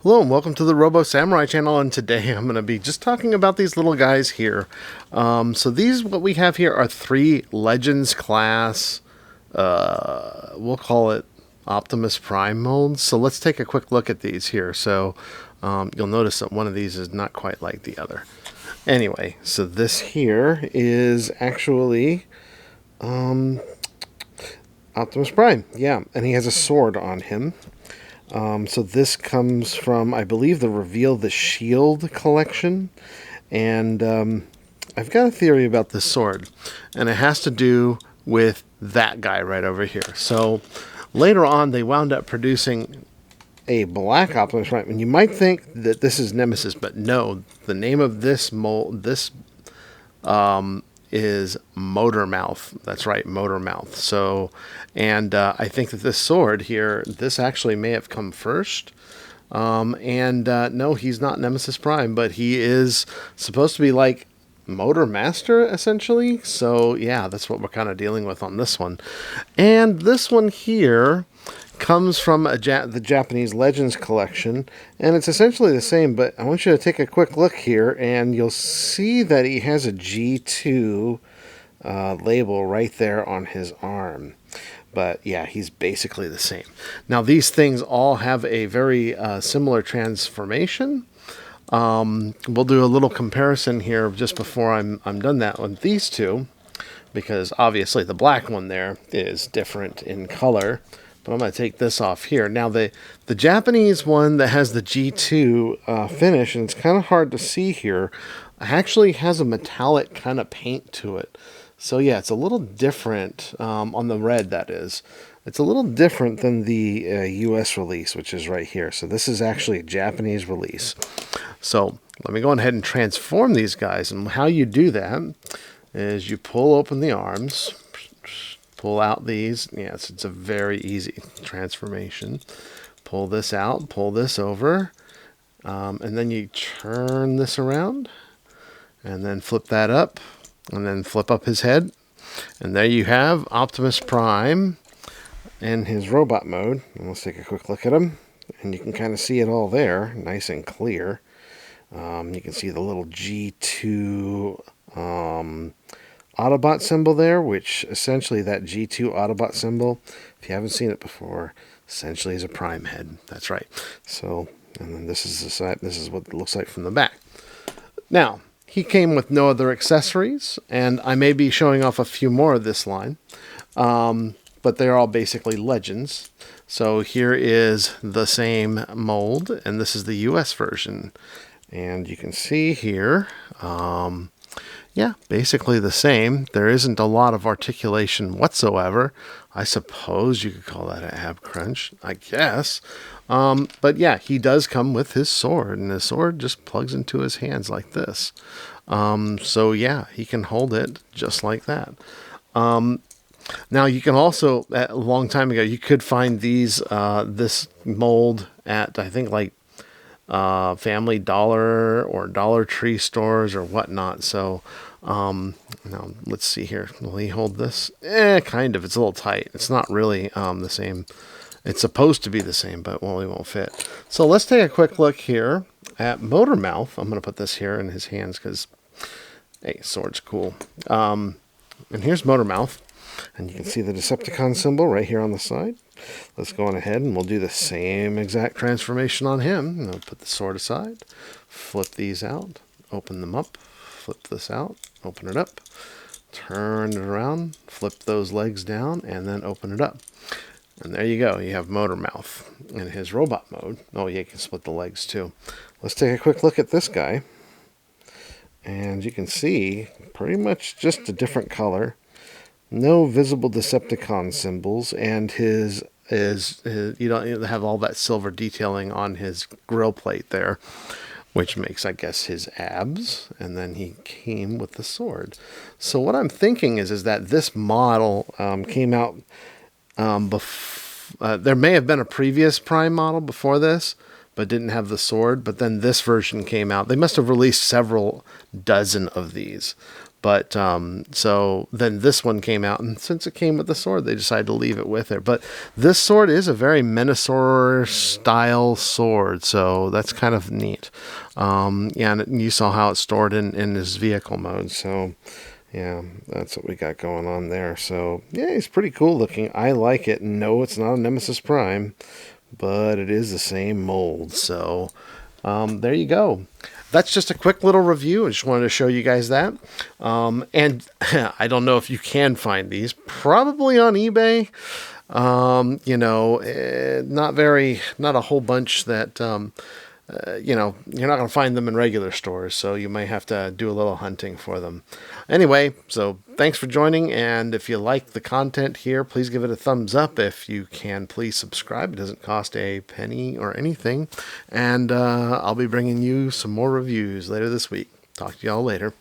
Hello and welcome to the Robo Samurai channel, and today I'm going to be just talking about these little guys here. So what we have here are 3 Legends class, we'll call it Optimus Prime molds. So let's take a quick look at these here. So you'll notice that one of these is not quite like the other. Anyway, so this here is actually Optimus Prime, yeah, and he has a sword on him. So this comes from, I believe, the Reveal the Shield collection. And I've got a theory about this sword. And it has to do with that guy right over here. So later on, they wound up producing a black Optimus Prime. And you might think that this is Nemesis, but no. The name of this mold, is Motormouth. That's right, Motormouth. So, and I think that this sword here, this actually may have come first. No, he's not Nemesis Prime, but he is supposed to be like Motor Master, essentially. So, yeah, that's what we're kind of dealing with on this one. And this one here comes from the Japanese Legends collection, and it's essentially the same, but I want you to take a quick look here, and you'll see that he has a G2 label right there on his arm. But yeah, he's basically the same. Now, these things all have a very similar transformation. We'll do a little comparison here just before I'm done that with these two, because obviously the black one there is different in color. But I'm going to take this off here. Now, the Japanese one that has the G2 finish, and it's kind of hard to see here, actually has a metallic kind of paint to it. So, yeah, it's a little different on the red, that is. It's a little different than the US release, which is right here. So this is actually a Japanese release. So let me go ahead and transform these guys. And how you do that is you pull open the arms, pull out these. Yes, it's a very easy transformation. Pull this out, pull this over, and then you turn this around, and then flip that up, and then flip up his head. And there you have Optimus Prime in his robot mode. And let's take a quick look at him. And you can kind of see it all there, nice and clear. You can see the little G2 Autobot symbol there, which essentially that G2 Autobot symbol, if you haven't seen it before, essentially is a Prime head. That's right. So, and then this is the side. This is what it looks like from the back. Now, he came with no other accessories, and I may be showing off a few more of this line, but they're all basically Legends. So here is the same mold, and this is the US version. And you can see here, yeah, basically the same. There isn't a lot of articulation whatsoever. I suppose you could call that an ab crunch, I guess. But yeah, he does come with his sword, and his sword just plugs into his hands like this. So yeah, he can hold it just like that. Now you can also, a long time ago, you could find this mold at, I think, like Family Dollar or Dollar Tree stores or whatnot. So now let's see here. Will he hold this? Kind of. It's a little tight. It's not really the same. It's supposed to be the same, but well, it won't fit. So let's take a quick look here at Motormouth. I'm going to put this here in his hands because, hey, sword's cool. And here's Motormouth. And you can see the Decepticon symbol right here on the side. Let's go on ahead and we'll do the same exact transformation on him. And I'll put the sword aside, flip these out, open them up, flip this out, open it up, turn it around, flip those legs down, and then open it up. And there you go. You have Motormouth in his robot mode. Oh, yeah, you can split the legs too. Let's take a quick look at this guy. And you can see pretty much just a different color. No visible Decepticon symbols, and his you don't have all that silver detailing on his grill plate there, which makes, I guess, his abs. And then he came with the sword. So what I'm thinking is that this model came out there may have been a previous Prime model before this, but didn't have the sword. But then this version came out. They must have released several dozen of these. But so then this one came out, and since it came with the sword, they decided to leave it with her. But this sword is a very Minosaur style sword, so that's kind of neat. Yeah, and you saw how it's stored in his vehicle mode, so yeah, that's what we got going on there. So yeah, it's pretty cool looking. I like it. No, it's not a Nemesis Prime, but it is the same mold. So there you go. That's just a quick little review. I just wanted to show you guys that. And I don't know if you can find these. Probably on eBay. Not a whole bunch that, you're not going to find them in regular stores. So you might have to do a little hunting for them. Anyway, so thanks for joining. And if you like the content here, please give it a thumbs up. If you can, please subscribe. It doesn't cost a penny or anything. And I'll be bringing you some more reviews later this week. Talk to y'all later.